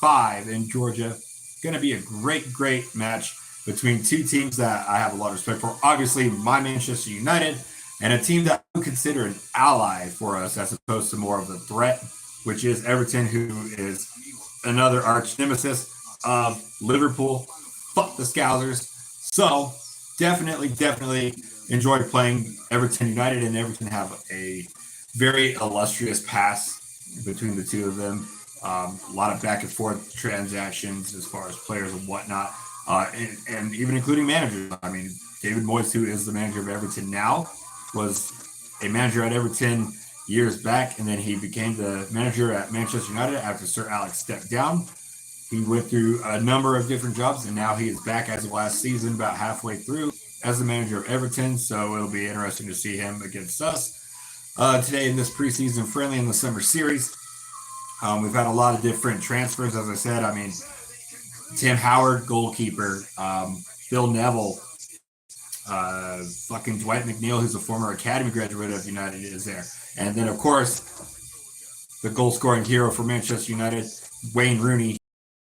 5 in Georgia. Going to be a great match between two teams that I have a lot of respect for. Obviously, my Manchester United, and a team that I would consider an ally for us as opposed to more of a threat, which is Everton, who is another arch nemesis of Liverpool. Fuck the Scousers. So definitely enjoy playing Everton United, and Everton have a very illustrious past between the two of them. A lot of back and forth transactions as far as players and whatnot, and even including managers. I mean, David Moyes, who is the manager of Everton now, was a manager at Everton years back, and then he became the manager at Manchester United after Sir Alex stepped down. He went through a number of different jobs, and now he is back as of last season, about halfway through, as the manager of Everton. So it'll be interesting to see him against us today in this preseason friendly in the summer series. We've had a lot of different transfers, as I said. I mean, Tim Howard, goalkeeper, Bill Neville, fucking Dwight McNeil, who's a former academy graduate of United, is there. And then, of course, the goal-scoring hero for Manchester United, Wayne Rooney,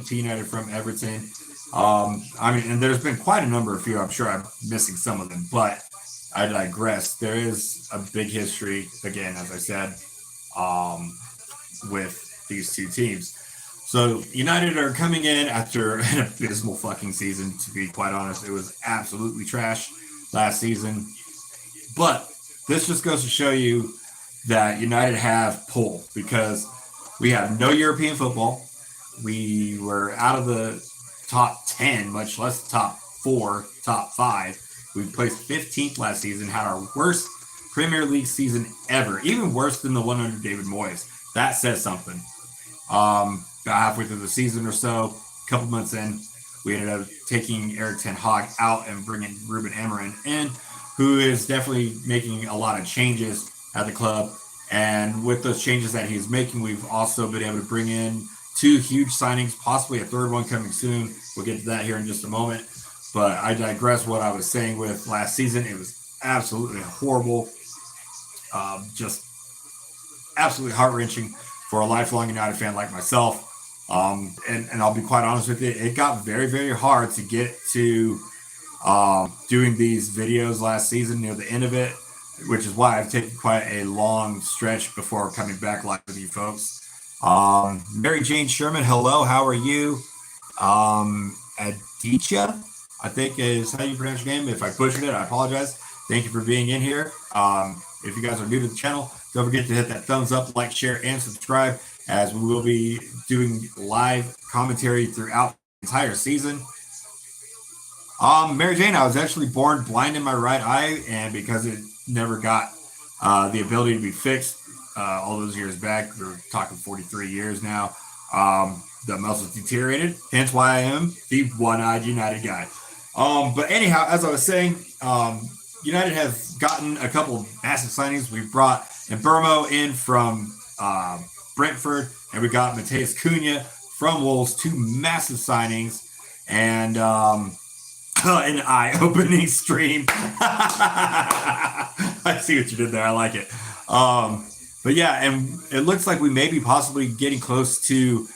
United from Everton. I mean, and there's been quite a number of few. I'm sure I'm missing some of them, but I digress. There is a big history, again, as I said, with these two teams. So United are coming in after an abysmal fucking season, to be quite honest. It was absolutely trash last season. But this just goes to show you that United have pull, because we have no European football. We were out of the top 10, much less the top 4, top 5. We placed 15th last season, had our worst Premier League season ever, even worse than the one under David Moyes. That says something. About halfway through the season or so, a couple months in, we ended up taking Erik ten Hag out and bringing Ruben Amorim in, who is definitely making a lot of changes at the club. And with those changes that he's making, we've also been able to bring in 2 huge signings, possibly a third one coming soon. We'll get to that here in just a moment. But I digress what I was saying with last season. It was absolutely horrible. Just absolutely heart-wrenching for a lifelong United fan like myself. And I'll be quite honest with you, it got very hard to get to doing these videos last season near the end of it, which is why I've taken quite a long stretch before coming back live with you folks. Mary Jane Sherman, hello, how are you? Aditya, I think is how you pronounce your name. If I butchered it, I apologize. Thank you for being in here. If you guys are new to the channel, don't forget to hit that thumbs up, like, share, and subscribe, as we will be doing live commentary throughout the entire season. Mary Jane, I was actually born blind in my right eye, and because it never got the ability to be fixed all those years back, we're talking 43 years now, the muscles deteriorated, hence why I am the one-eyed United guy. But anyhow, as I was saying, United has gotten a couple of massive signings. We brought Mbermo in from Brentford, and we got Mateus Cunha from Wolves, 2 massive signings, and an eye-opening stream. I see what you did there. I like it. But yeah, and it looks like we may be possibly getting close to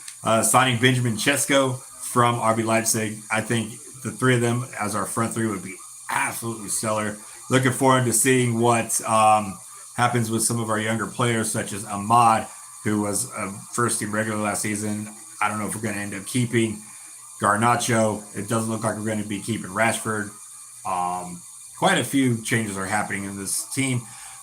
signing Benjamin Chesko from RB Leipzig. I think the 3 of them as our front 3 would be absolutely stellar. Looking forward to seeing what happens with some of our younger players, such as Ahmad, who was a first-team regular last season. I don't know if we're going to end up keeping Garnacho. It doesn't look like we're going to be keeping Rashford. Quite a few changes are happening in this team,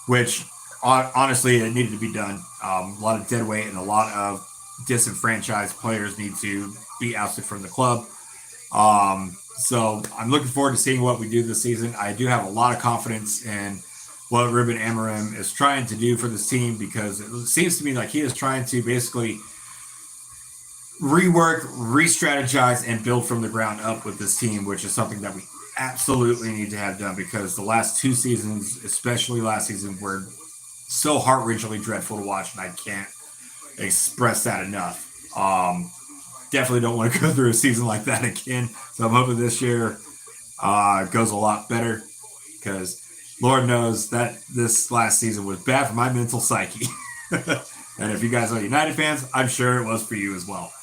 which honestly, it needed to be done. A lot of dead weight and a lot of disenfranchised players need to be ousted from the club. So I'm looking forward to seeing what we do this season. I do have a lot of confidence in what Ruben Amorim is trying to do for this team, because it seems to me like he is trying to basically rework, re-strategize, and build from the ground up with this team, which is something that we absolutely need to have done, because the last 2 seasons, especially last season, were so heart-wrenchingly dreadful to watch, and I can't express that enough. Definitely don't want to go through a season like that again. So I'm hoping this year goes a lot better, because Lord knows that this last season was bad for my mental psyche. And if you guys are United fans, I'm sure it was for you as well.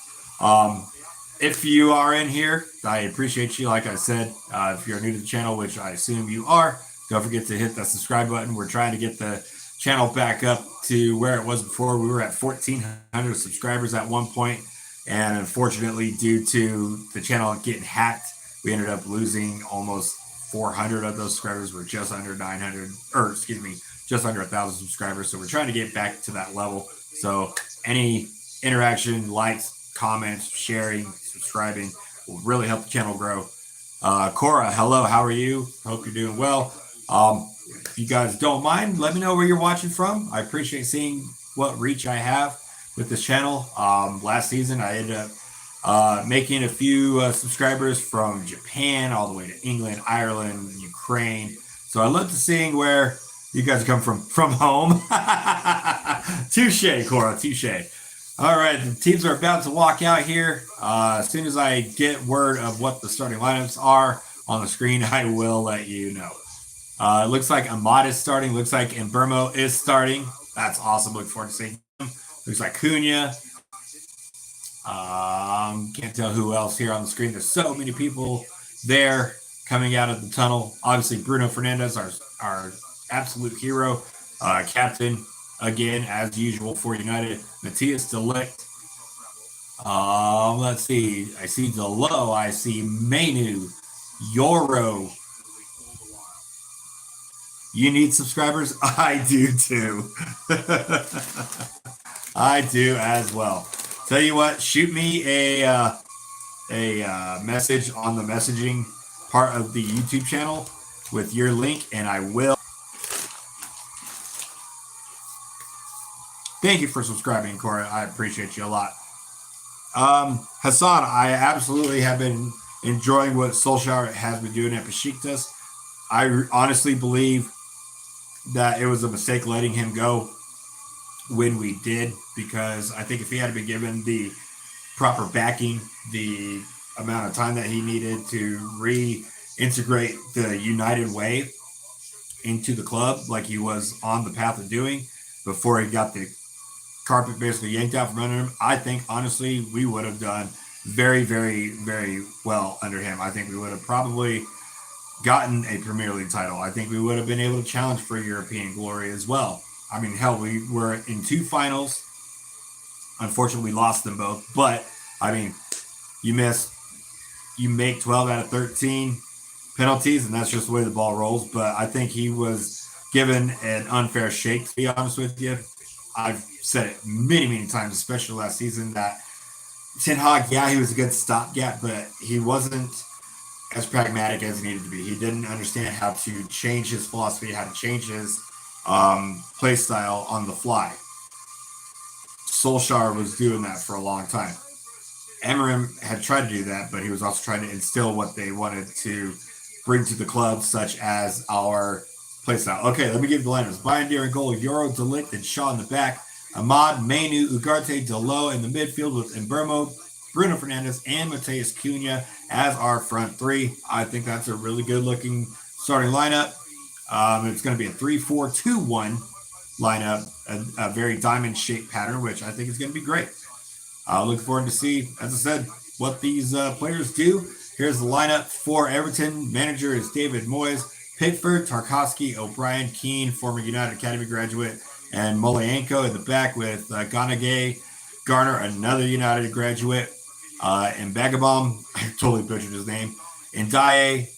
If you are in here, I appreciate you. Like I said, if you're new to the channel, which I assume you are, don't forget to hit that subscribe button. We're trying to get the channel back up to where it was before. We were at 1,400 subscribers at one point, and unfortunately, due to the channel getting hacked, we ended up losing almost 400 of those subscribers. We're just under 900, or excuse me, just under 1,000 subscribers. So we're trying to get back to that level. So any interaction, likes, comments, sharing, subscribing will really help the channel grow. Cora, hello, how are you? Hope you're doing well. If you guys don't mind, let me know where you're watching from. I appreciate seeing what reach I have with this channel. Last season, I ended up making a few subscribers from Japan all the way to England, Ireland, Ukraine. So I love to seeing where you guys come from home. Touche, Cora, touche. All right, the teams are about to walk out here. As soon as I get word of what the starting lineups are on the screen, I will let you know. It looks like Ahmad is starting. Looks like Mbermo is starting. That's awesome. Look forward to seeing him. Looks like Cunha. Can't tell who else here on the screen. There's so many people there coming out of the tunnel. Obviously, Bruno Fernandes, our absolute hero, captain, again, as usual for United. Matthias de Ligt. Let's see. I see Delo. I see Menu. Yoro. You need subscribers? I do too. I do as well. Tell you what, shoot me a message on the messaging part of the YouTube channel with your link, and I will. Thank you for subscribing, Cora. I appreciate you a lot. Hassan, I absolutely have been enjoying what Solskjaer has been doing at Besiktas. I honestly believe that it was a mistake letting him go when we did, because I think if he had been given the proper backing, the amount of time that he needed to reintegrate the United way into the club, like he was on the path of doing before he got the carpet basically yanked out from under him, I think honestly we would have done very, very, very well under him. I think we would have probably gotten a Premier League title. I think we would have been able to challenge for European glory as well. I mean, hell, we were in 2 finals. Unfortunately, we lost them both. But, I mean, you make 12 out of 13 penalties, and that's just the way the ball rolls. But I think he was given an unfair shake, to be honest with you. I've said it many, many times, especially last season, that Ten Hag, yeah, he was a good stopgap, but he wasn't as pragmatic as he needed to be. He didn't understand how to change his philosophy, how to change his play style on the fly. Solskjaer was doing that for a long time. Emery had tried to do that, but he was also trying to instill what they wanted to bring to the club, such as our play style. Okay, let me give you the lineups. Bayern Deer in goal, Yoro, De Ligt, and Shaw in the back. Ahmad, Menu, Ugarte, Delo in the midfield with Mbermo, Bruno Fernandes, and Matheus Cunha as our front 3. I think that's a really good-looking starting lineup. It's going to be a 3-4-2-1 lineup, a very diamond-shaped pattern, which I think is going to be great. Looking forward to see, as I said, what these players do. Here's the lineup for Everton. Manager is David Moyes, Pickford, Tarkowski, O'Brien, Keane, former United Academy graduate, and Moleyenko in the back with Ganagay, Garner, another United graduate, and Bagabom, I totally butchered his name, Ndiaye,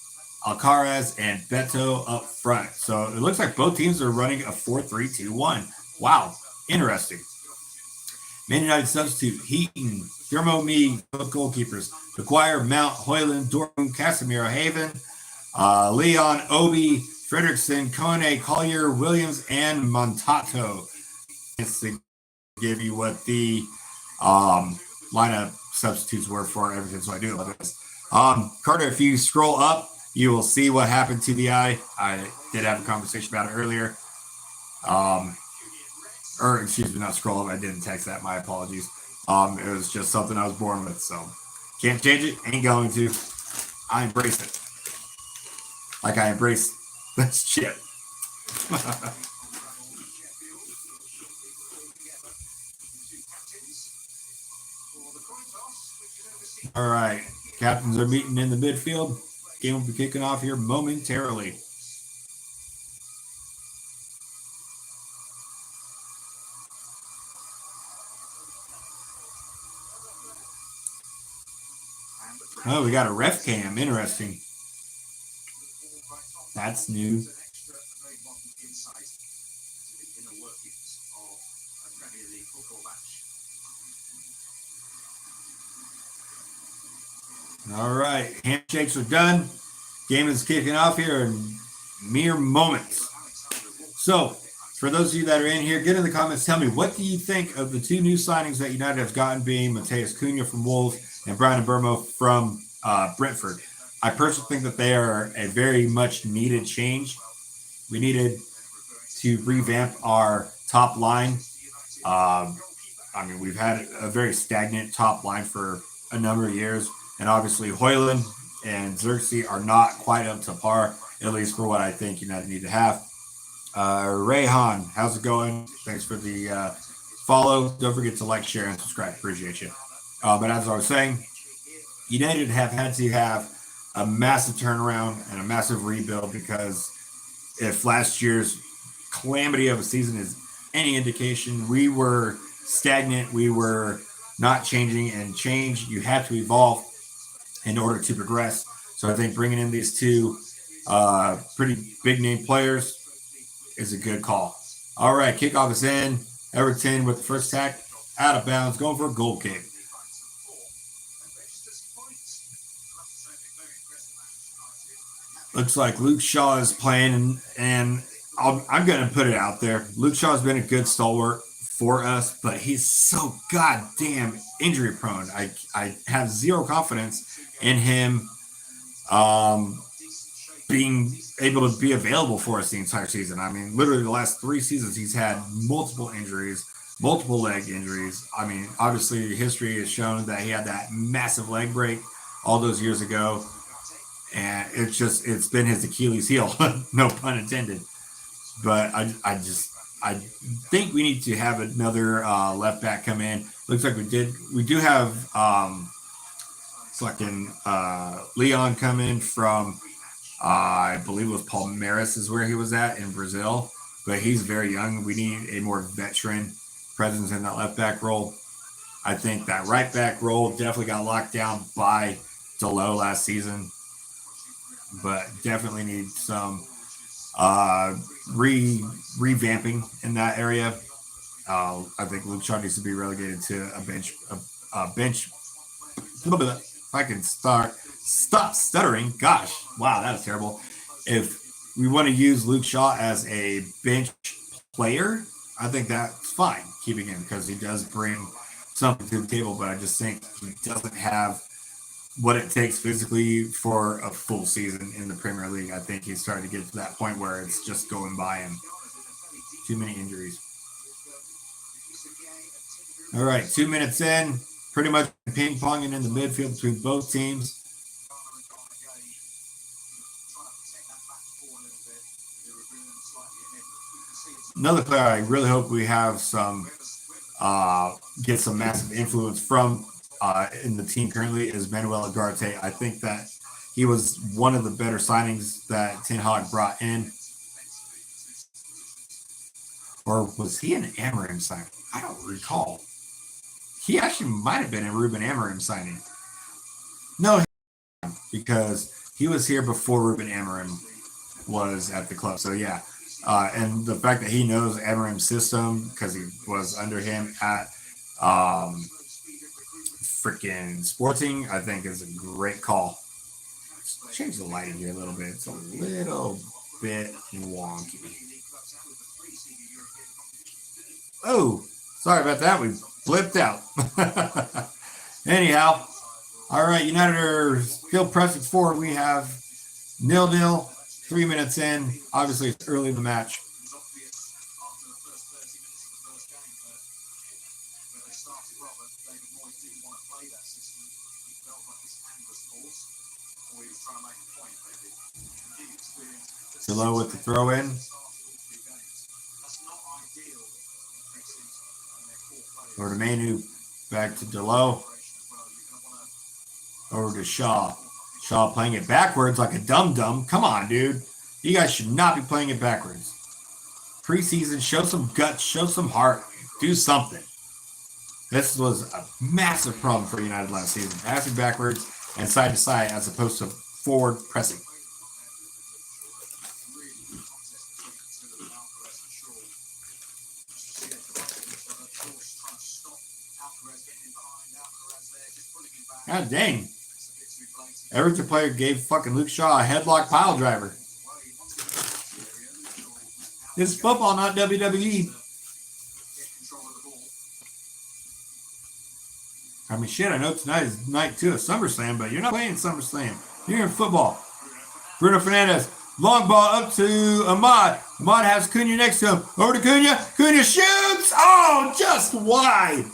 Alcaraz, and Beto up front. So it looks like both teams are running a 4-3-2-1. Wow, interesting. Man United substitute, Heaton, Dermo Me, both goalkeepers, Maguire, Mount, Hoyland, Dortmund, Casemiro, Haven, Leon, Obi, Fredrickson, Kone, Collier, Williams, and Montato. It's to give you what the lineup substitutes were for Everton, so I do love this. Carter, if you scroll up, you will see what happened to the eye. I did have a conversation about it earlier. Or excuse me, not scroll up. I didn't text that. My apologies. It was just something I was born with, so can't change it. Ain't going to. I embrace it. Like I embrace this shit. All right. Captains are meeting in the midfield. Game will be kicking off here momentarily. Oh, we got a ref cam. Interesting. That's new. All right. Handshakes are done. Game is kicking off here in mere moments. So, for those of you that are in here, get in the comments. Tell me, what do you think of the two new signings that United has gotten, being Mateus Cunha from Wolves and Brian Burmo from Brentford? I personally think that they are a very much needed change. We needed to revamp our top line. We've had a very stagnant top line for a number of years, and obviously Højlund and Xerxes are not quite up to par, at least for what I think United need to have. Rayhan, how's it going? Thanks for the follow. Don't forget to like, share, and subscribe. Appreciate you. But as I was saying, United have had to have a massive turnaround and a massive rebuild, because if last year's calamity of a season is any indication, we were stagnant. We were not changing, and change, you have to evolve in order to progress. So I think bringing in these two pretty big name players is a good call. All right, kickoff is in. Everton with the first attack, out of bounds, going for a goal kick. Looks like Luke Shaw is playing, and I'm going to put it out there. Luke Shaw has been a good stalwart for us, but he's so goddamn injury prone. I have zero confidence in him being able to be available for us the entire season. I mean, literally the last 3 seasons, he's had multiple injuries, multiple leg injuries. I mean, obviously history has shown that he had that massive leg break all those years ago, and it's been his Achilles heel, no pun intended. But I think we need to have another left back come in. Looks like we do have fucking Leon come in from I believe it was Palmeiras is where he was at in Brazil, but he's very young. We need a more veteran presence in that left back role. I think that right back role definitely got locked down by Delo last season, but definitely need some revamping in that area. I think Luke Shaw needs to be relegated to a bench. A little bit. If I can stop stuttering. Gosh, wow, that was terrible. If we want to use Luke Shaw as a bench player, I think that's fine keeping him, because he does bring something to the table. But I just think he doesn't have what it takes physically for a full season in the Premier League. I think he's starting to get to that point where it's just going by him. Too many injuries. All right, 2 minutes in, pretty much ping-ponging in the midfield between both teams. Another player I really hope we have some get some massive influence from in the team currently is Manuel Ugarte. I think that he was one of the better signings that Ten Hag brought in. Or was he an Amorim signing? I don't recall. He actually might have been a Ruben Amorim signing. No, because he was here before Ruben Amorim was at the club. So yeah, and the fact that he knows Amorim's system because he was under him at freaking Sporting, I think is a great call. Let's change the lighting here a little bit. It's a little bit wonky. Oh, sorry about that. We flipped out. Anyhow, all right, United are still pressing forward. We have 0-0, 3 minutes in. Obviously, it's early in the match. Delo with the throw in. Or the Manu back to Delo. Over to Shaw. Shaw playing it backwards like a dum-dum. Come on, dude. You guys should not be playing it backwards. Preseason, show some guts, show some heart, do something. This was a massive problem for United last season. Passing backwards and side to side as opposed to forward pressing. God dang. Everton player gave fucking Luke Shaw a headlock pile driver. This is football, not WWE. I mean, shit, I know tonight is night 2 of SummerSlam, but you're not playing SummerSlam. You're in football. Bruno Fernandes, long ball up to Ahmad. Ahmad has Cunha next to him. Over to Cunha. Cunha shoots. Oh, just wide.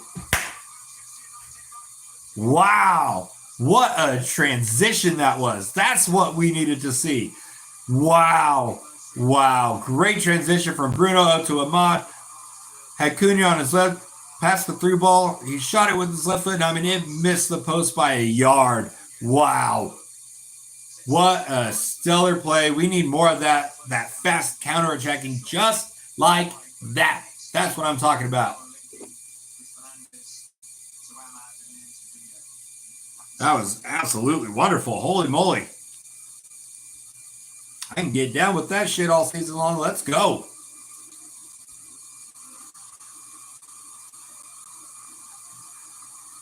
Wow. What a transition that was. That's what we needed to see. Wow. Wow. Great transition from Bruno up to Ahmad. Had Cunha on his left. Passed the through ball. He shot it with his left foot. I mean, it missed the post by a yard. Wow. What a stellar play. We need more of that fast counterattacking just like that. That's what I'm talking about. That was absolutely wonderful. Holy moly. I can get down with that shit all season long. Let's go.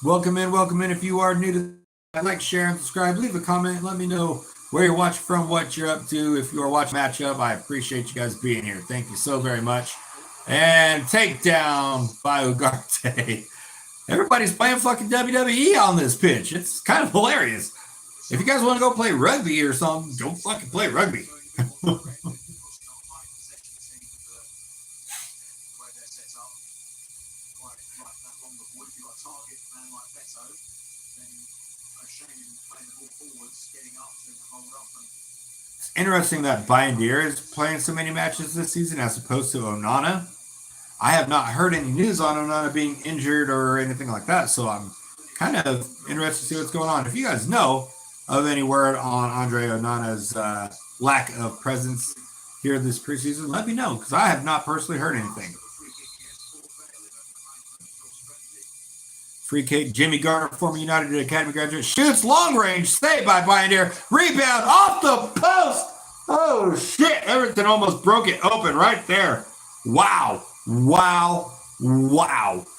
Welcome in. If you are new to that, like, share, and subscribe. Leave a comment. Let me know where you're watching from, what you're up to. If you are watching matchup, I appreciate you guys being here. Thank you so very much. And takedown by Ugarte. Everybody's playing fucking WWE on this pitch. It's kind of hilarious. If you guys want to go play rugby or something, go fucking play rugby. It's interesting that Bindier is playing so many matches this season as opposed to Onana. I have not heard any news on Onana being injured or anything like that, so I'm kind of interested to see what's going on. If you guys know of any word on Andre Onana's lack of presence here this preseason, let me know, because I have not personally heard anything. Free kick, Jimmy Garner, former United Academy graduate, shoots long range, saved by Bindier, rebound off the post. Oh shit, Everton almost broke it open right there. Wow.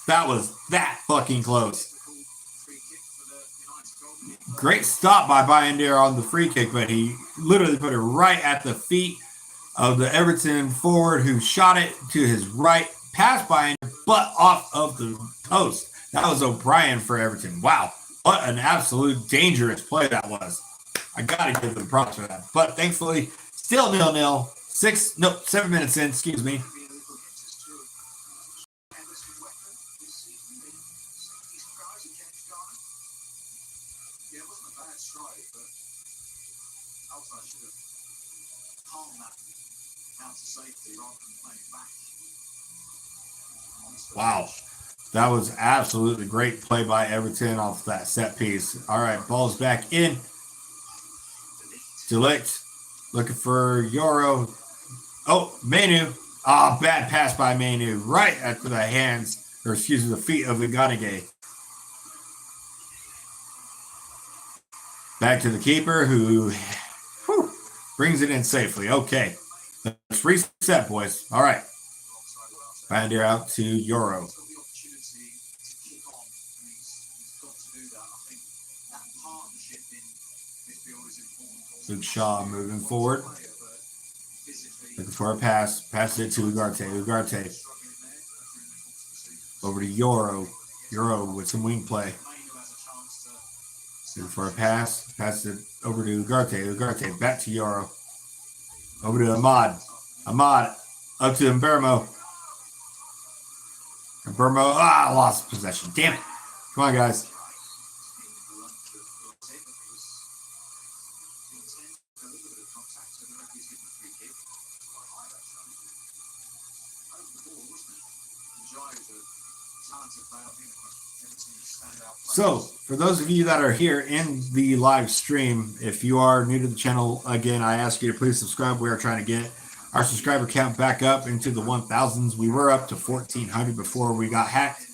That was that fucking close. Great stop by Bindier on the free kick, but he literally put it right at the feet of the Everton forward who shot it to his right, past Bindier, but off of the post. That was O'Brien for Everton. Wow, what an absolute dangerous play that was. I got to give them props for that. But thankfully, still 0-0. 7 minutes in, excuse me. Wow. That was absolutely great play by Everton off that set piece. All right, ball's back in. Delict looking for Euro. Oh, Manu. Bad pass by Manu. Right at the hands, or excuse me, the feet of Iganague. Back to the keeper who brings it in safely. Okay. Let's reset, boys. All right. Bindier out to Euro. Luke Shaw moving forward. Looking for a pass. Passes it to Ugarte. Ugarte. Over to Euro. Euro with some wing play. Looking for a pass. Passes it over to Ugarte. Ugarte back to Euro. Over to Ahmad. Ahmad up to Mbermo. Mbermo. Lost possession. Damn it. Come on, guys. So, for those of you that are here in the live stream, if you are new to the channel, again, I ask you to please subscribe. We are trying to get our subscriber count back up into the 1,000s. We were up to 1,400 before we got hacked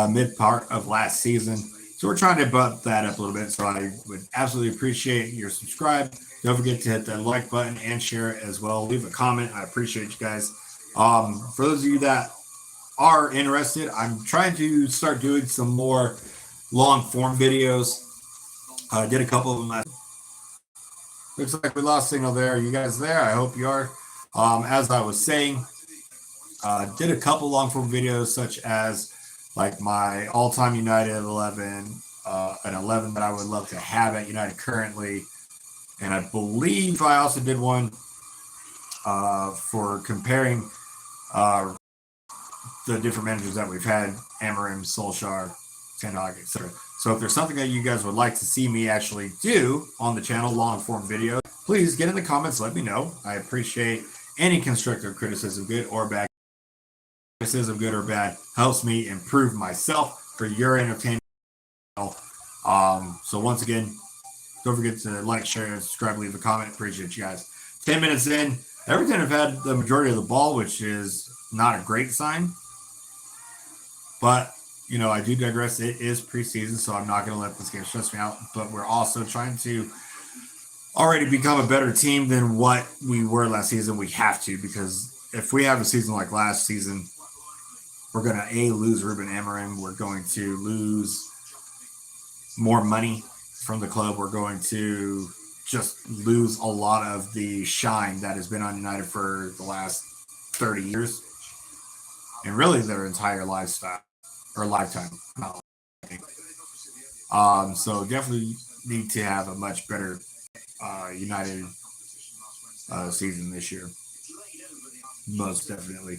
mid part of last season. So we're trying to bump that up a little bit. So I would absolutely appreciate your subscribe. Don't forget to hit that like button and share it as well. Leave a comment. I appreciate you guys. For those of you that are interested, I'm trying to start doing some more long form videos. I did a couple of them last. Looks like we lost signal there. Are you guys there? I hope you are. As I was saying, did a couple long form videos such as like my all-time United 11, an 11 that I would love to have at United currently. And I believe I also did one for comparing the different managers that we've had, Amorim, Solskjaer, Ten Hag, etc. So if there's something that you guys would like to see me actually do on the channel, long form video, please get in the comments, let me know. I appreciate any constructive criticism, good or bad. Criticism, good or bad, helps me improve myself for your entertainment. So once again, don't forget to like, share, and subscribe, leave a comment. Appreciate you guys. 10 minutes in, Everton have had the majority of the ball, which is not a great sign. But, you know, I do digress. It is preseason, so I'm not going to let this game stress me out. But we're also trying to already become a better team than what we were last season. We have to, because if we have a season like last season, we're going to, lose Ruben Amorim. We're going to lose more money from the club. We're going to just lose a lot of the shine that has been on United for the last 30 years and really their entire lifestyle or lifetime. So definitely need to have a much better United season this year. Most definitely.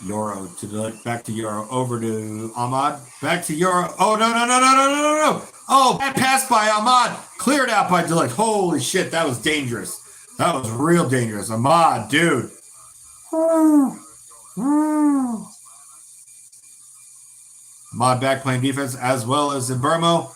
Euro to the back to Euro, over to Ahmad, back to Euro. Oh no! Oh, that pass by Ahmad, cleared out by Delict. Holy shit, that was dangerous. That was real dangerous. Ahmad, dude. Ahmad back playing defense as well as Zimbermo.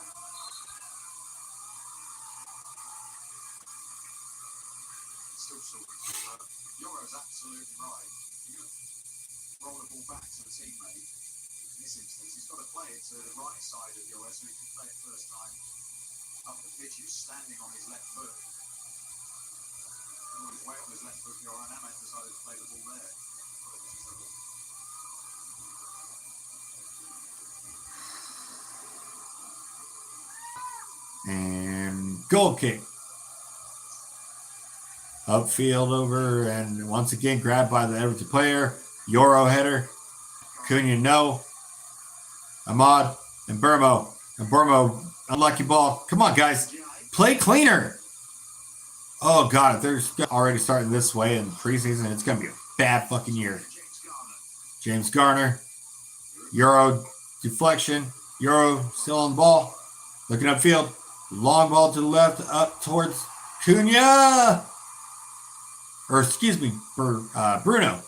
And goal kick. Upfield over, and once again grabbed by the Everton player. Euro header. Cunha no. Ahmad and Burmo. And Burmo, unlucky ball. Come on, guys. Play cleaner. Oh, God. If they're already starting this way in preseason, it's going to be a bad fucking year. James Garner. Euro deflection. Euro still on the ball. Looking upfield. Long ball to the left, up towards Cunha. Or excuse me, for Bruno.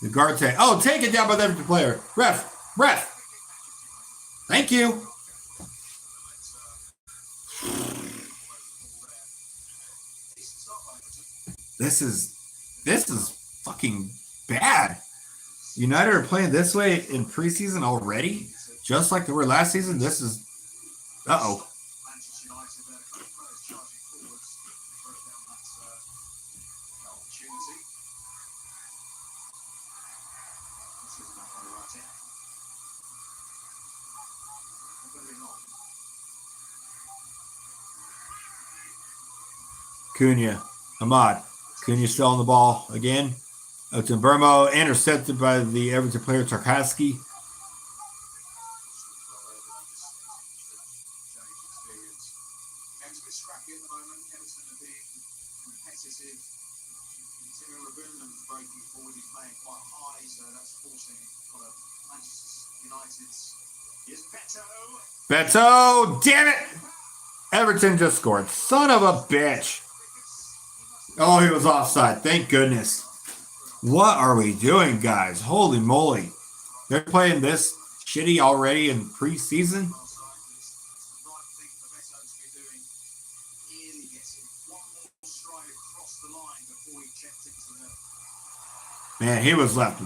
Ugarte. Oh, take it down by the Everton player. Ref. Thank you. This is fucking bad. United are playing this way in preseason already, just like they were last season. This is uh-oh. Cunha, Ahmad. Cunha still on the ball again. Burmo intercepted by the Everton player Tarkowski. Beto, damn it! Everton just scored. Son of a bitch. Oh, he was offside. Thank goodness. What are we doing, guys? Holy moly. They're playing this shitty already in preseason? Man, he was left.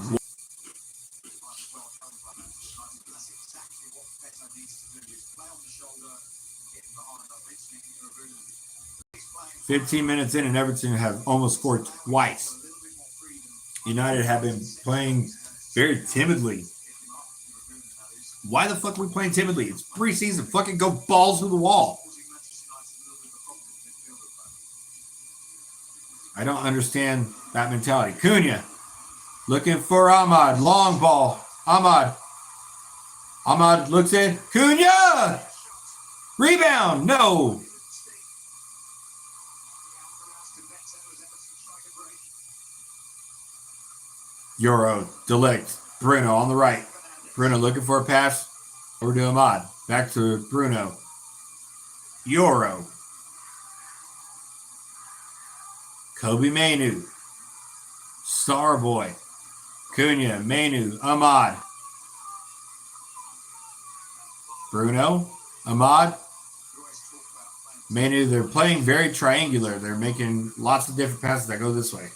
15 minutes in, and Everton have almost scored twice. United have been playing very timidly. Why the fuck are we playing timidly? It's preseason. Fucking go balls through the wall. I don't understand that mentality. Cunha looking for Ahmad. Long ball. Ahmad looks in. Cunha! Rebound. No. Euro. Delict. Bruno on the right. Bruno looking for a pass. Over to Ahmad. Back to Bruno. Euro. Kobe Mainu. Starboy. Cunha. Mainu. Ahmad. Bruno. Ahmad. Mainu. They're playing very triangular. They're making lots of different passes that go this way.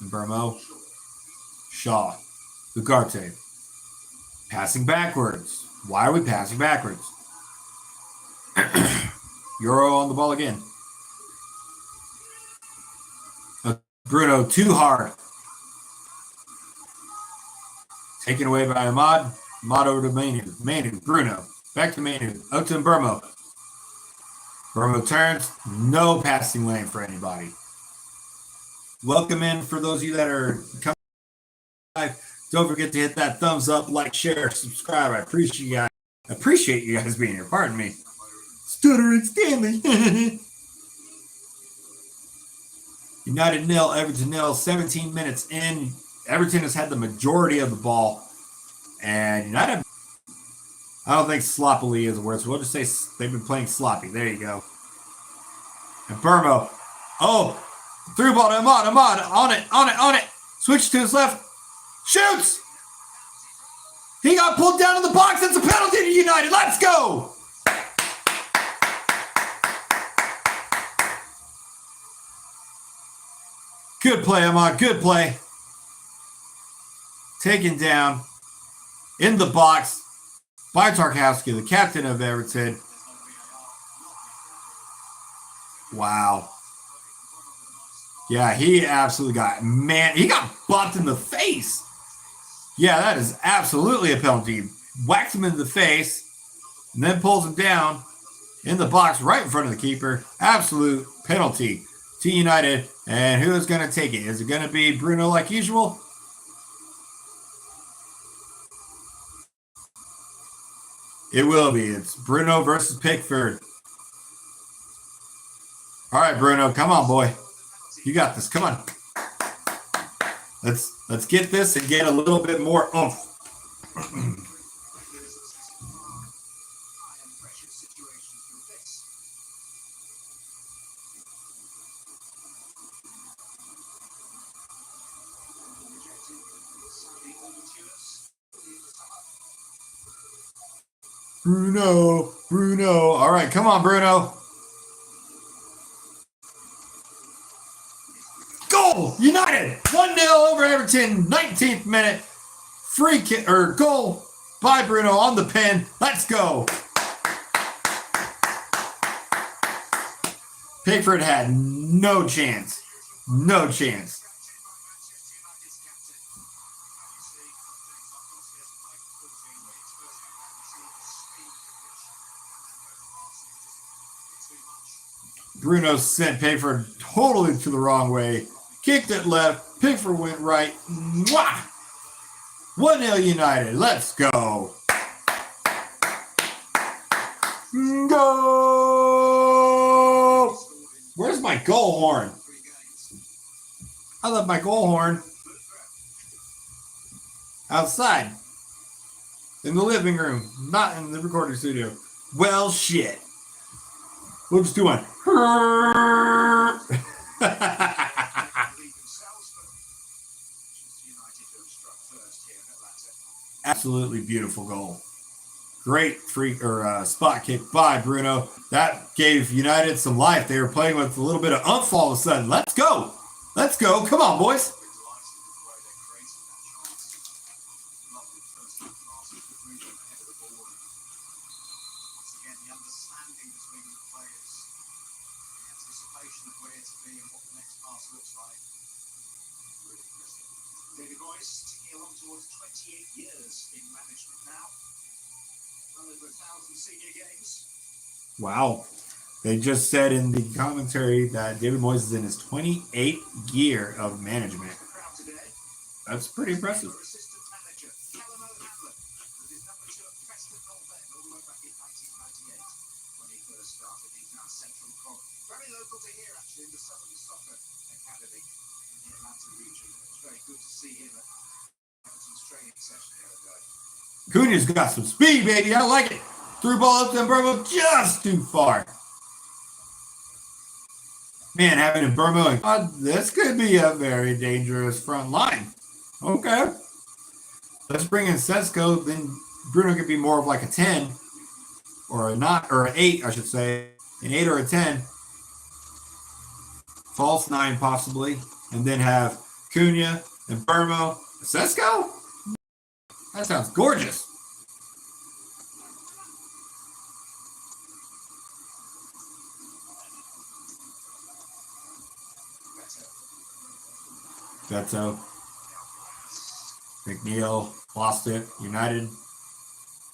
Burmo, Shaw, Ugarte, passing backwards. Why are we passing backwards? Euro on the ball again. Bruno, too hard. Taken away by Ahmad. Ahmad over to Mainu. Mainu, Bruno, back to Mainu. Out to Burmo. Burmo turns. No passing lane for anybody. Welcome in for those of you that are coming live. Don't forget to hit that thumbs up, like, share, subscribe. I appreciate you guys being here. Pardon me. Stuttering Stanley. United 0, Everton 0, 17 minutes in. Everton has had the majority of the ball. And United, I don't think sloppily is a word, so we'll just say they've been playing sloppy. There you go. And Burmo. Oh, through ball to Ahmad, on it. Switch to his left. Shoots! He got pulled down in the box. It's a penalty to United. Let's go! Good play, Ahmad. Good play. Taken down in the box by Tarkowski, the captain of Everton. Wow. Yeah, he absolutely got, he got bopped in the face. Yeah, that is absolutely a penalty. Whacks him in the face and then pulls him down in the box right in front of the keeper. Absolute penalty to United. And who is going to take it? Is it going to be Bruno like usual? It will be. It's Bruno versus Pickford. All right, Bruno, come on, boy. You got this. Come on. Let's get this and get a little bit more oomph. Bruno. All right, come on, Bruno. Goal! United! 1-0 over Everton, 19th minute. Free kick or goal by Bruno on the pin. Let's go. Pickford had no chance. No chance. Bruno sent Pickford totally to the wrong way. Kicked it left. Pickford went right. Mwah! 1-0 United. Let's go. Go! Where's my goal horn? I left my goal horn outside in the living room, not in the recording studio. Well, shit. We'll just do one. Absolutely beautiful goal. Great spot kick by Bruno. That gave United some life. They were playing with a little bit of oomph all of a sudden. Let's go. Let's go. Come on, boys. Wow. They just said in the commentary that David Moyes is in his 28th year of management. That's pretty impressive. Cunha's got some speed, baby. I like it. Threw ball up to Burmo just too far. Man, having Burmo, this could be a very dangerous front line. Okay. Let's bring in Sesko. Then Bruno could be more of like a 10 or an 8, I should say. An 8 or a 10. False 9 possibly. And then have Cunha and Burmo. Sesko? That sounds gorgeous. Beto. McNeil lost it. United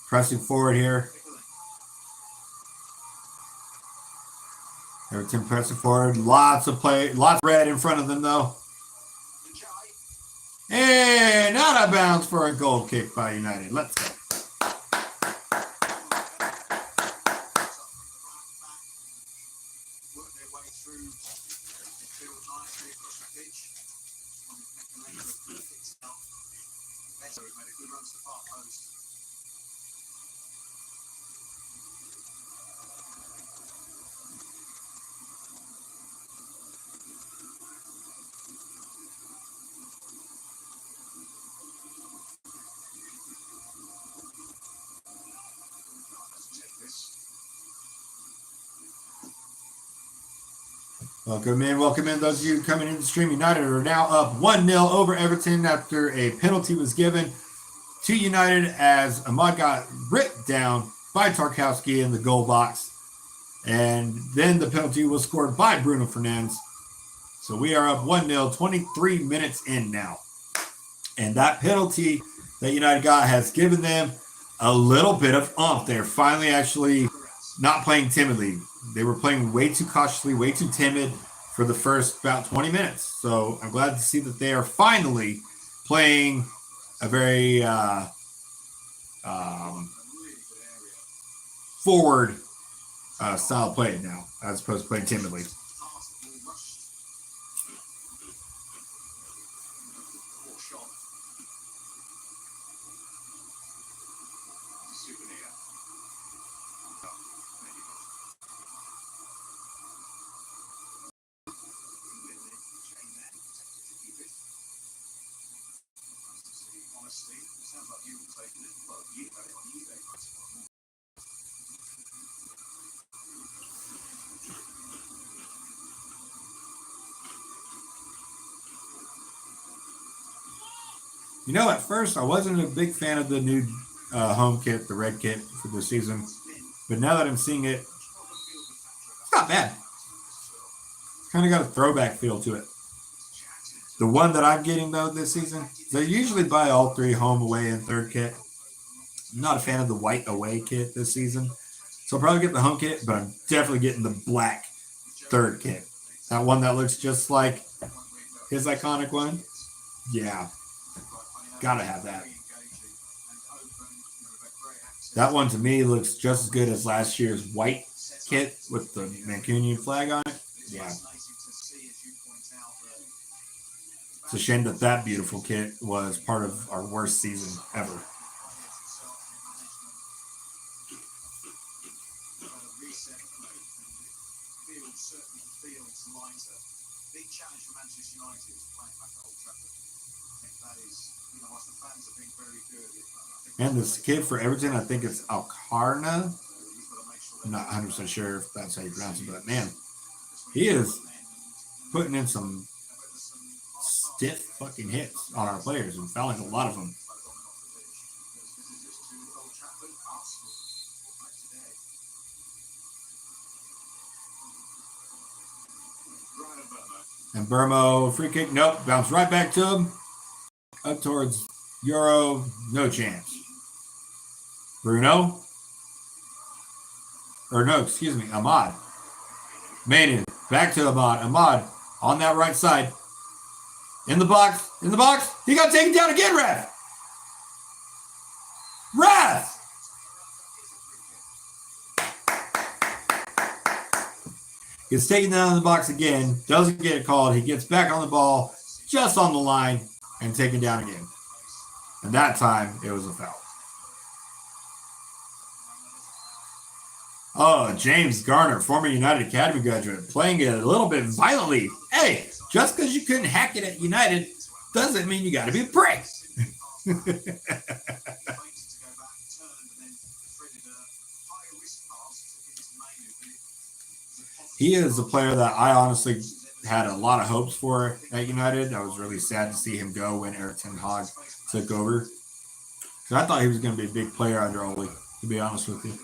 pressing forward here. Everton pressing forward. Lots of red in front of them though. And out of bounds for a goal kick by United. Let's go. Welcome in. Those of you coming into the stream, United are now up 1-0 over Everton after a penalty was given to United as Ahmad got ripped down by Tarkowski in the goal box. And then the penalty was scored by Bruno Fernandes. So we are up 1-0, 23 minutes in now. And that penalty that United got has given them a little bit of oomph. They're finally actually not playing timidly. They were playing way too cautiously, way too timid for the first about 20 minutes. So I'm glad to see that they are finally playing a very forward style play now, as opposed to playing timidly. You know, at first I wasn't a big fan of the new home kit, the red kit for this season. But now that I'm seeing it, it's not bad. It's kind of got a throwback feel to it. The one that I'm getting, though, this season, they usually buy all three home, away, and third kit. I'm not a fan of the white away kit this season. So I'll probably get the home kit, but I'm definitely getting the black third kit. That one that looks just like his iconic one. Yeah. Gotta have that. That one to me looks just as good as last year's white kit with the Mancunian flag on it. Yeah. It's a shame that that beautiful kit was part of our worst season ever. And this kid for Everton, I think it's Alcarna. I'm not 100% sure if that's how you pronounce it, but man, he is putting in some stiff fucking hits on our players and fouling a lot of them. And Burmo, free kick, nope, bounce right back to him. Up towards Euro, no chance. Bruno. Or no, excuse me, Ahmad. Mainu, back to Ahmad. Ahmad on that right side. In the box, in the box. He got taken down again, ref. Ref! Gets taken down in the box again. Doesn't get it called. He gets back on the ball, just on the line, and taken down again. And that time, it was a foul. Oh, James Garner, former United Academy graduate, playing it a little bit violently. Hey, just because you couldn't hack it at United doesn't mean you got to be a prick. He is a player that I honestly had a lot of hopes for at United. I was really sad to see him go when Everton Hogg took over. Because I thought he was going to be a big player under Ole, to be honest with you.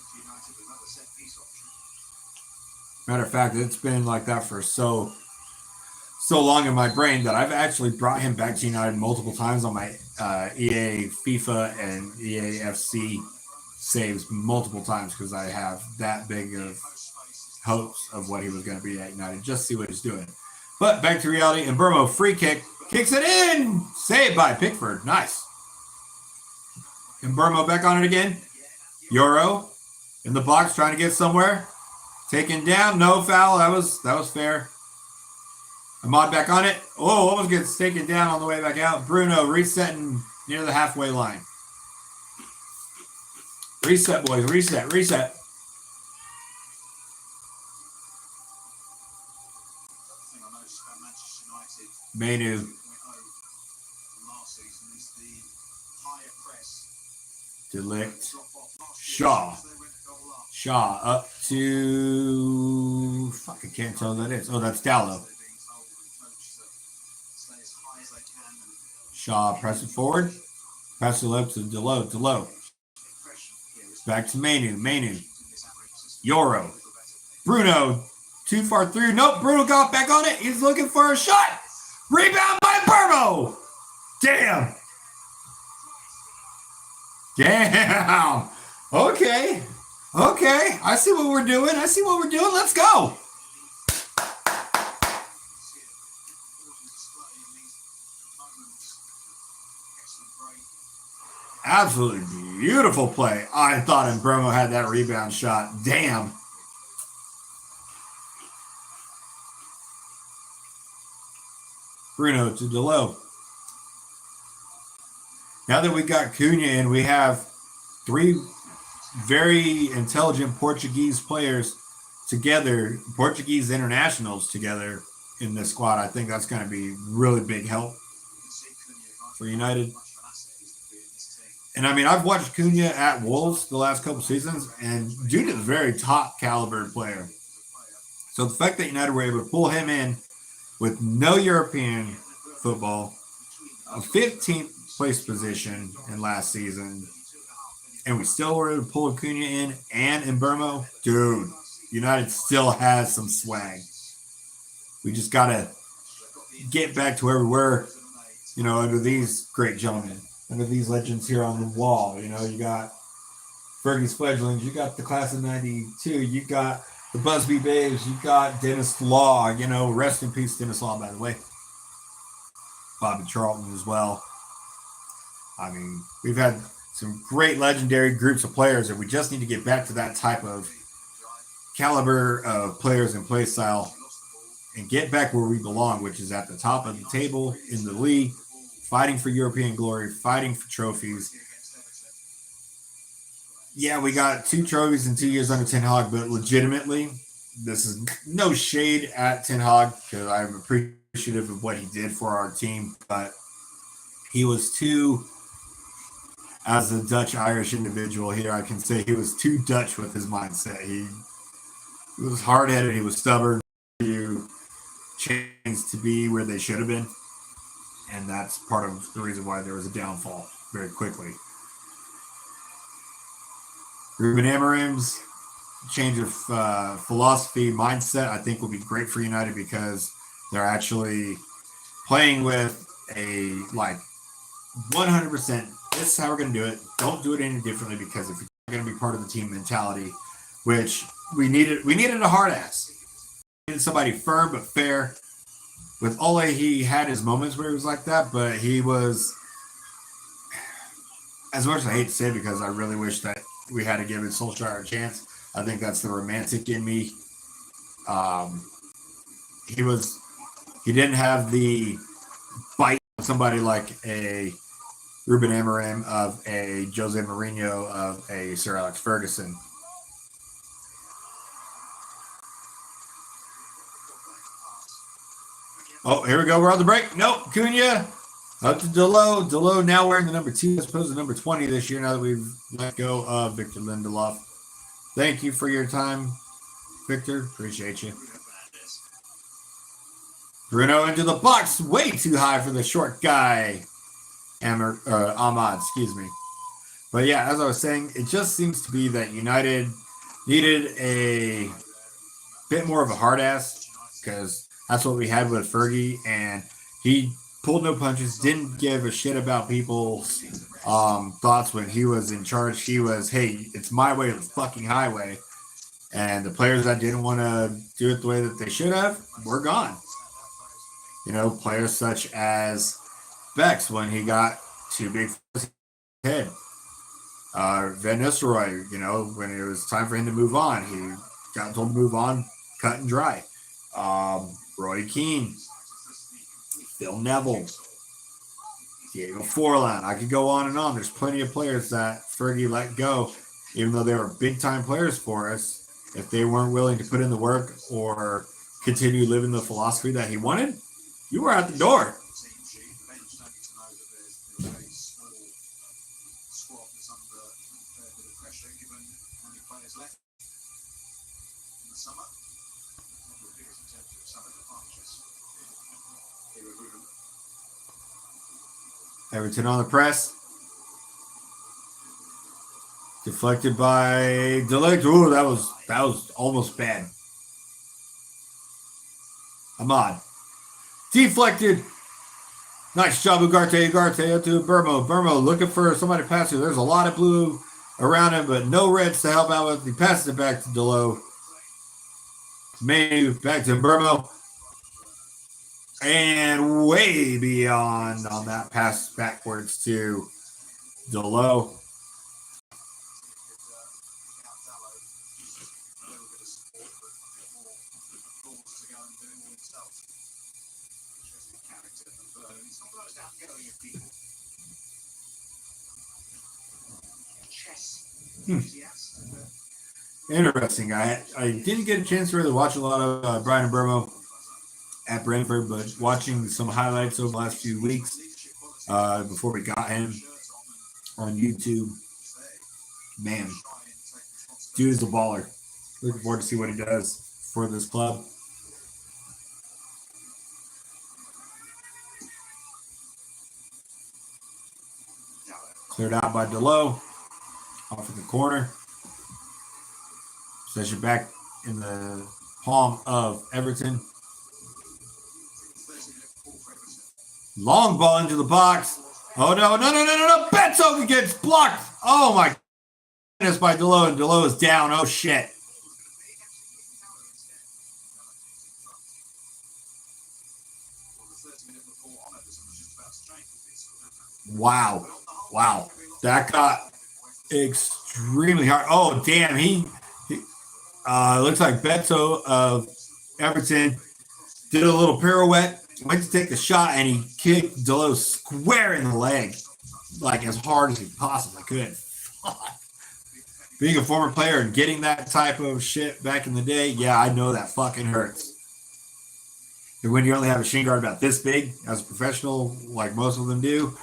Matter of fact, it's been like that for so long in my brain that I've actually brought him back to United multiple times on my EA FIFA and EA FC saves multiple times because I have that big of hopes of what he was going to be at United. Just see what he's doing. But back to reality. And Burmo, free kick, kicks it in. Saved by Pickford. Nice. And Burmo back on it again. Euro in the box trying to get somewhere. Taken down. No foul. That was fair. Ahmad back on it. Oh, almost gets taken down on the way back out. Bruno resetting near the halfway line. Reset, boys. Reset. Reset. Mainu. Delict. Shaw up to... Fuck, I can't tell who that is. Oh, that's Dallo. Shaw press it forward. Pass it left to Delo. Back to Mainu. Euro. Bruno. Too far through. Nope, Bruno got back on it. He's looking for a shot. Rebound by Burmo. Damn. Okay. I see what we're doing. Let's go. Absolutely beautiful play. I thought Burmo had that rebound shot. Damn. Bruno to Delo. Now that we got Cunha in, we have three very intelligent Portuguese players together, Portuguese internationals together in this squad. I think that's going to be really big help for United. And I mean, I've watched Cunha at Wolves the last couple seasons, and dude is a very top caliber player. So the fact that United were able to pull him in with no European football, a 15th place position in last season, and we still were able to pull Cunha in and Burmo, dude, United still has some swag. We just got to get back to where we were, under these great gentlemen, under these legends here on the wall. You got Fergie's fledglings, you got the class of 92, you got the Busby Babes. You got Dennis Law. You know, rest in peace, Dennis Law, by the way. Bobby Charlton as well. I mean, we've had some great legendary groups of players, and we just need to get back to that type of caliber of players and play style and get back where we belong, which is at the top of the table in the league, fighting for European glory, fighting for trophies. Yeah, we got 2 trophies in 2 years under Ten Hag, but legitimately, this is no shade at Ten Hag because I'm appreciative of what he did for our team, but he was too, as a Dutch-Irish individual here, I can say he was too Dutch with his mindset. He was hard-headed, he was stubborn to change to be where they should have been, and that's part of the reason why there was a downfall very quickly. Ruben Amorim's change of philosophy, mindset, I think will be great for United because they're actually playing with a 100%. This is how we're going to do it. Don't do it any differently because if you're going to be part of the team mentality, which we needed a hard ass. We needed somebody firm but fair. With Ole, he had his moments where he was like that, but he was, as much as I hate to say it because I really wish that we had to give it Solskjaer a chance. I think that's the romantic in me. He didn't have the bite of somebody like a Ruben Amorim, of a Jose Mourinho, of a Sir Alex Ferguson. Oh, here we go. We're on the break. Nope. Cunha up to Delo. Delo now wearing the number 2 as opposed to number 20 this year now that we've let go of Victor Lindelof. Thank you for your time, Victor. Appreciate you. Bruno into the box. Way too high for the short guy. Ahmad, excuse me. But yeah, as I was saying, it just seems to be that United needed a bit more of a hard ass because that's what we had with Fergie, and he pulled no punches, didn't give a shit about people's thoughts when he was in charge. He was, hey, it's my way or the fucking highway. And the players that didn't want to do it the way that they should have were gone. You know, players such as Bex when he got too big for his head. Van Nistelrooy, you know, when it was time for him to move on, he got told to move on, cut and dry. Roy Keane, Phil Neville, Diego Forlan. I could go on and on. There's plenty of players that Fergie let go, even though they were big-time players for us. If they weren't willing to put in the work or continue living the philosophy that he wanted, you were at the door. Everton on the press. Deflected by Delict. Ooh, that was almost bad. Ahmad. Deflected. Nice job, Ugarte. Ugarte up to Burmo. Burmo looking for somebody to pass to. There's a lot of blue around him, but no reds to help out with. He passes it back to Delo. Manu back to Burmo. And way beyond on that pass backwards to Delo. Interesting. I didn't get a chance to really watch a lot of Brian Burmo at Brentford, but watching some highlights over the last few weeks before we got him on YouTube, man, dude is a baller. Looking forward to see what he does for this club. Cleared out by Delo. Off of the corner. Possession back in the palm of Everton. Long ball into the box. Oh, no. Beto gets blocked. Oh, my goodness, by Delo. And Delo is down. Oh, shit. Wow. Wow. That got extremely hard. Oh, damn. He looks like Beto of Everton did a little pirouette, went to take the shot, and he kicked Delo square in the leg, like as hard as he possibly could. Being a former player and getting that type of shit back in the day, yeah, I know that fucking hurts. And when you only have a shin guard about this big as a professional, like most of them do,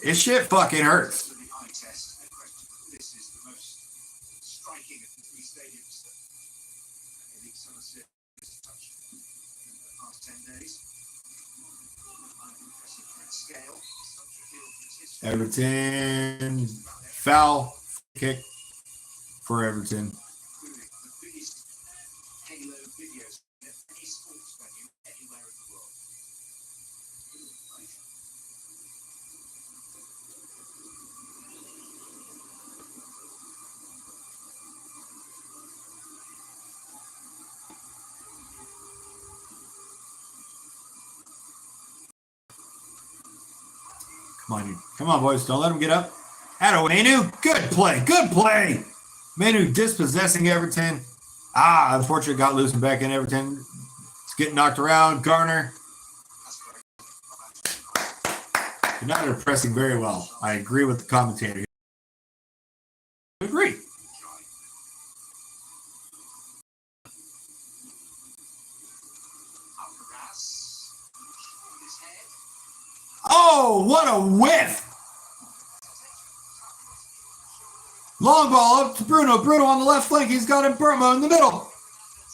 it shit fucking hurts. Everton foul kick for Everton. Come on, boys. Don't let him get up. Atta Manu. Good play. Good play. Manu dispossessing Everton. Unfortunately, got loose and back in Everton. It's getting knocked around. Garner. United are pressing very well. I agree with the commentator. I agree. Oh, what a whiff! Long ball up to Bruno. Bruno on the left flank. He's got Burma in the middle.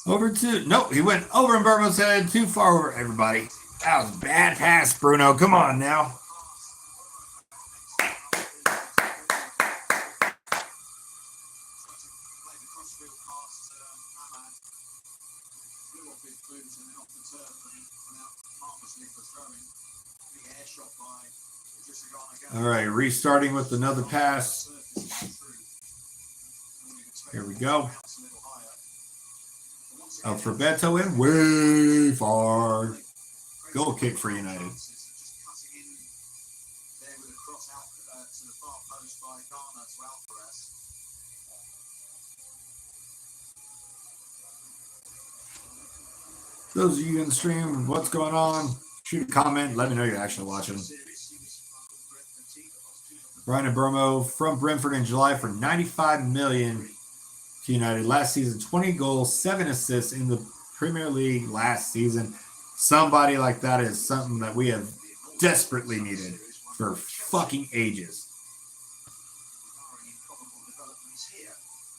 Over to... Nope, he went over in Burma's head. Too far over, everybody. That was a bad pass, Bruno. Come on now. All right, restarting with another pass. Here we go. Up for Beto in way far. Goal kick for United. Those of you in the stream, what's going on? Shoot a comment. Let me know you're actually watching. Brian Burmo from Brentford in July for $95 million to United. Last season, 20 goals, 7 assists in the Premier League last season. Somebody like that is something that we have desperately needed for fucking ages.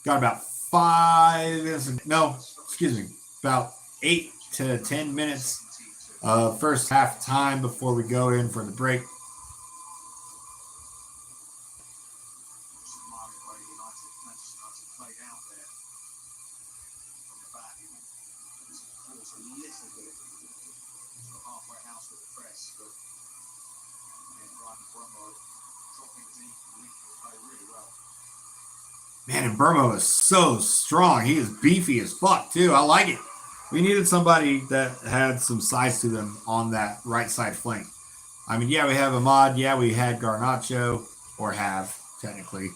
Got about 5 minutes. No, excuse me. About 8 to 10 minutes first half time before we go in for the break. Man, and Burmo is so strong. He is beefy as fuck, too. I like it. We needed somebody that had some size to them on that right side flank. I mean, yeah, we have Ahmad. Yeah, we had Garnacho, or have, technically.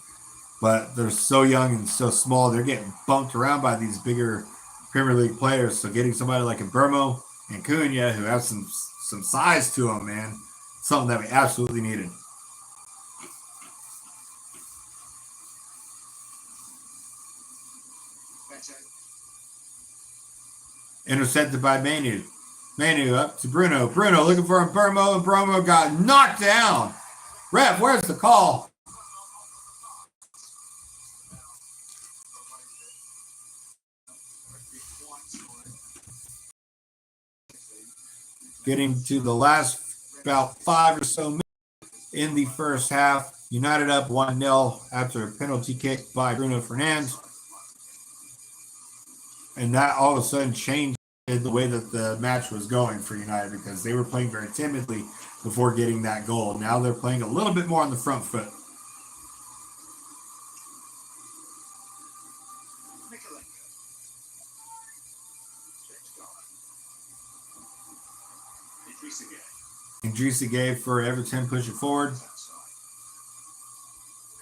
But they're so young and so small. They're getting bumped around by these bigger Premier League players. So getting somebody like a Burmo and Cunha who have some size to them, man, something that we absolutely needed. Intercepted by Manu. Manu up to Bruno. Bruno looking for a Burmo, and Burmo got knocked down. Ref, where's the call? Getting to the last about 5 or so minutes in the first half. United up 1-0 after a penalty kick by Bruno Fernandes. And that all of a sudden changed the way that the match was going for United because they were playing very timidly before getting that goal. Now they're playing a little bit more on the front foot. Idrissa Gueye for Everton pushing forward.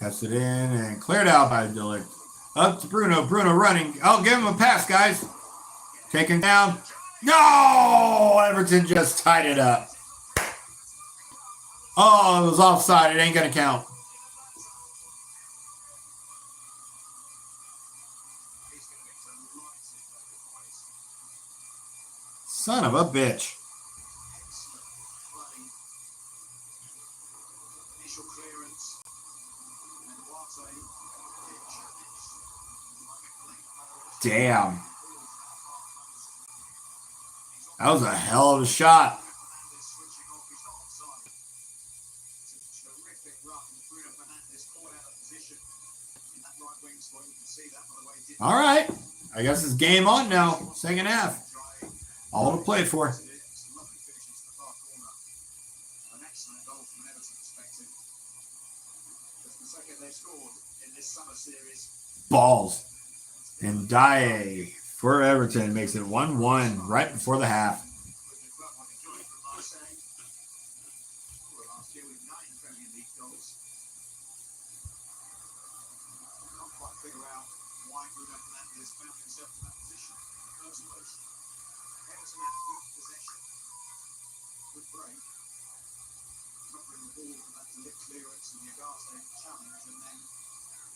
Pass it in and cleared out by Dillard. Up to Bruno. Bruno running. Oh, give him a pass, guys. Taken down. No! Everton just tied it up. Oh, it was offside. It ain't going to count. Son of a bitch. Damn. That was a hell of a shot. All right. I guess it's game on now. Second half. All to play for. Balls. And Dye for Everton makes it 1-1 right before the half.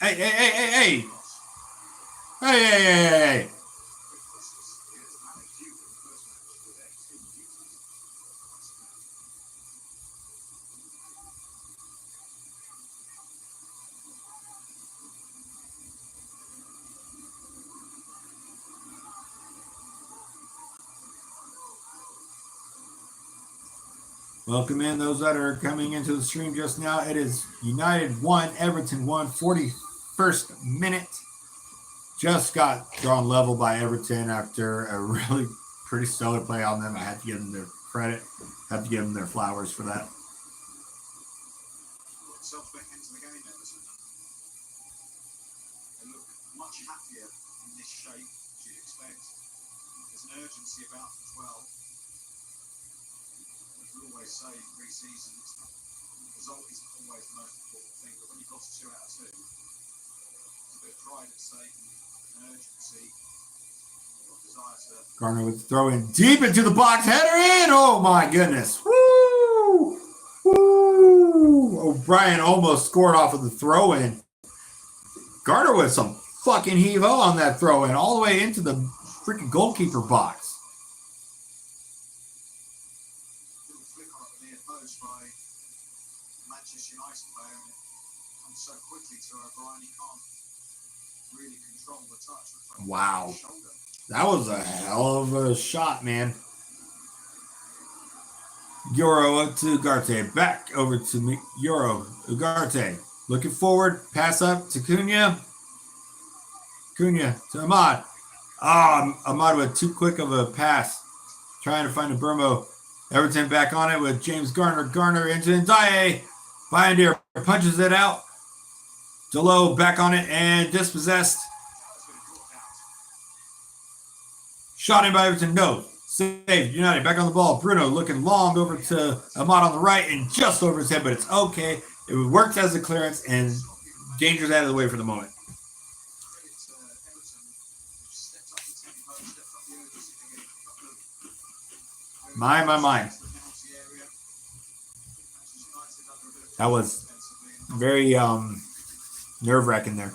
Hey, hey, hey, hey, hey. Hey, hey, hey, hey. Welcome in those that are coming into the stream just now. It is United 1, Everton 1, 41st minute. Just got drawn level by Everton after a really pretty stellar play on them. I had to give them their credit. Have to give them their flowers for that. Much happier in this shape, as you'd expect. There's an urgency about them as well. We always say in pre-season, the result isn't always the most important thing, but when you've lost 2 out of 2, there's a bit of pride at stake, an urgency, desire to... Garner with the throw in deep into the box, header in! Oh my goodness! Woo! Woo! O'Brien almost scored off of the throw in. Garner with some fucking heave-ho on that throw in, all the way into the freaking goalkeeper box. Wow. That was a hell of a shot, man. Euro up to Ugarte. Back over to me. Euro. Ugarte. Looking forward. Pass up to Cunha. Cunha to Ahmad. Ahmad with too quick of a pass. Trying to find a Burmo. Everton back on it with James Garner. Garner into Ndiaye. Biondeer punches it out. Delo back on it and dispossessed. Shot in by Everton. No. Saved. United back on the ball. Bruno looking long over to Ahmad on the right and just over his head, but it's okay. It works as a clearance and danger's out of the way for the moment. My. That was very nerve-wracking there.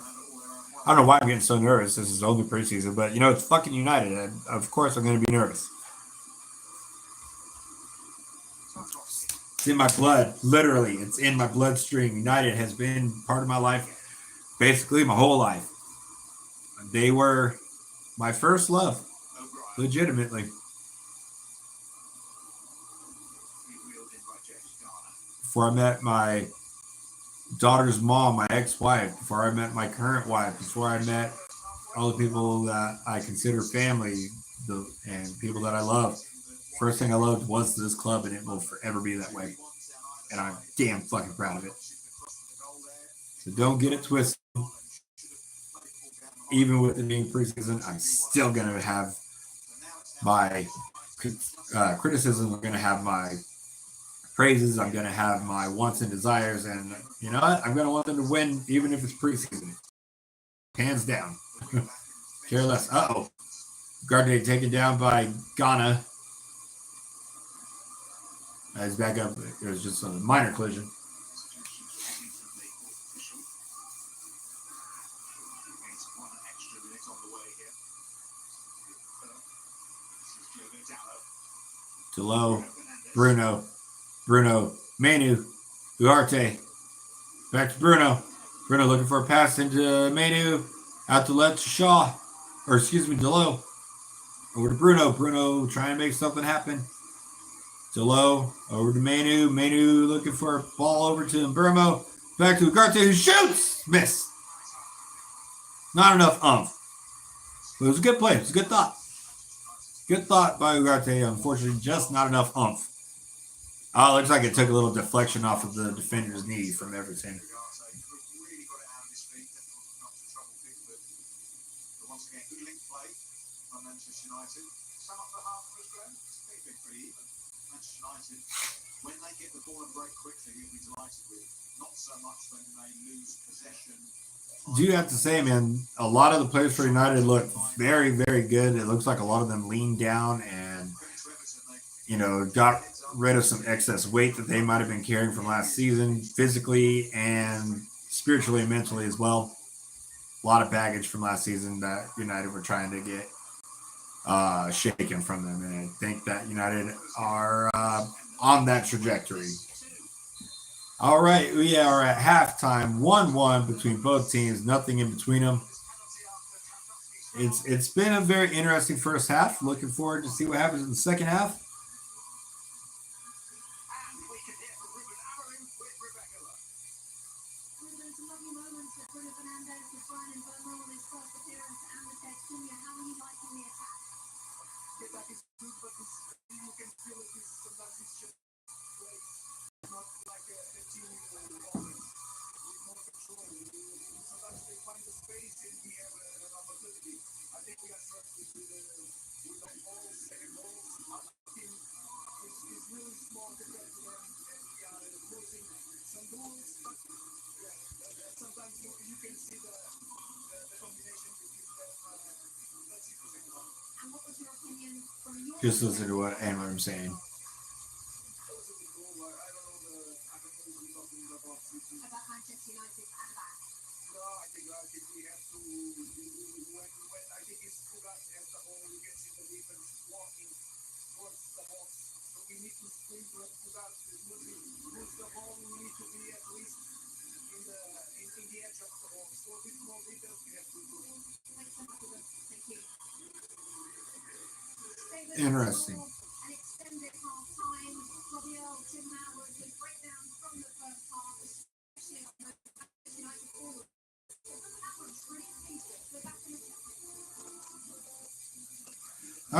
I don't know why I'm getting so nervous. This is only preseason, but, it's fucking United. And of course, I'm going to be nervous. It's in my blood. Literally, it's in my bloodstream. United has been part of my life basically my whole life. They were my first love, legitimately. Before I met my daughter's mom, my ex-wife, before I met my current wife, before I met all the people that I consider family and people that I love. First thing I loved was this club, and it will forever be that way. And I'm damn fucking proud of it. So don't get it twisted. Even with it being preseason, I'm still going to have my criticism. I'm going to have my praises. I'm going to have my wants and desires. And you know what? I'm going to want them to win, even if it's preseason. Hands down. Care less. Uh-oh. Gardner taken down by Ghana. He's back up. It was just a minor collision. Delo, Bruno, Manu, Ugarte. Back to Bruno. Bruno looking for a pass into Manu. Out to left to Shaw. Or excuse me, Delo. Over to Bruno. Bruno trying to make something happen. Delo over to Manu. Manu looking for a ball over to Mbermo. Back to Ugarte who shoots. Miss. Not enough umph. But it was a good play. It was a good thought. Good thought by Ugarte. Unfortunately, just not enough umph. Oh, it looks like it took a little deflection off of the defender's knee from Everton. When they get the ball and break quickly, you'll be delighted with. Not so much when they lose possession. Do you have to say, man, a lot of the players for United look very, very good. It looks like a lot of them leaned down and, you know, got rid of some excess weight that they might have been carrying from last season, physically and spiritually and mentally as well. A lot of baggage from last season that United were trying to get shaken from them. And I think that United are on that trajectory. All right, we are at halftime, 1-1 between both teams, nothing in between them. It's been a very interesting first half. Looking forward to see what happens in the second half. Just listen to what Amram's saying. Interesting.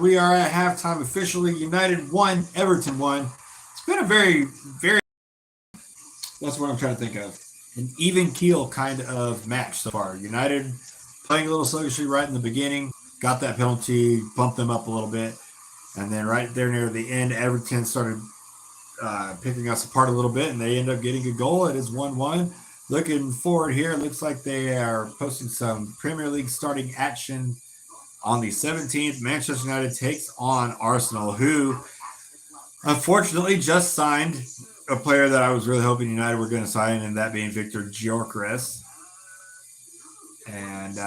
We are at halftime officially. United won, Everton won. It's been a very, very, that's what I'm trying to think of. An even keel kind of match so far. United playing a little sluggishly right in the beginning, got that penalty, bumped them up a little bit. And then right there near the end, Everton started picking us apart a little bit, and they end up getting a goal. It is 1-1. Looking forward here, it looks like they are posting some Premier League starting action on the 17th. Manchester United takes on Arsenal, who unfortunately just signed a player that I was really hoping United were going to sign, and that being Victor Gyökeres. And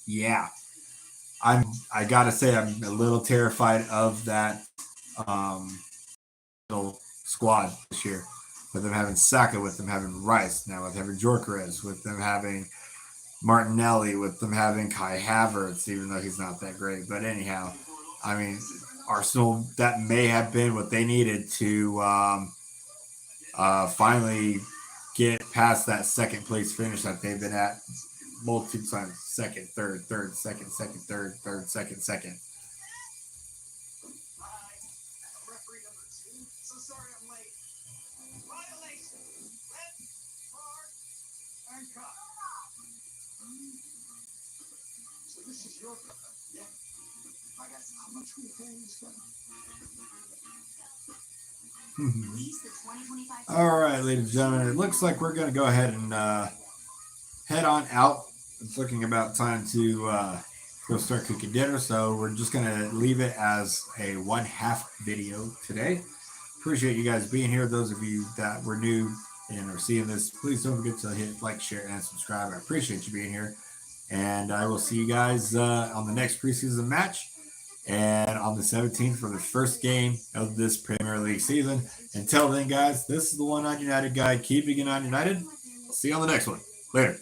yeah, I gotta say I'm a little terrified of that little squad this year. With them having Saka, with them having Rice, now with having Gyökeres, with them having Martinelli, with them having Kai Havertz, even though he's not that great. But anyhow, I mean, Arsenal, that may have been what they needed to finally get past that second place finish that they've been at multiple times. Second, third, second, third, second. All right, ladies and gentlemen, it looks like we're going to go ahead and head on out. It's looking about time to go start cooking dinner, so we're just going to leave it as a 1/2 video today. Appreciate you guys being here. Those of you that were new and are seeing this, please don't forget to hit like, share, and subscribe. I appreciate you being here. And I will see you guys on the next preseason match and on the 17th for the first game of this Premier League season. Until then, guys, this is the One-Eyed United guy keeping it on United. I'll see you on the next one. Later.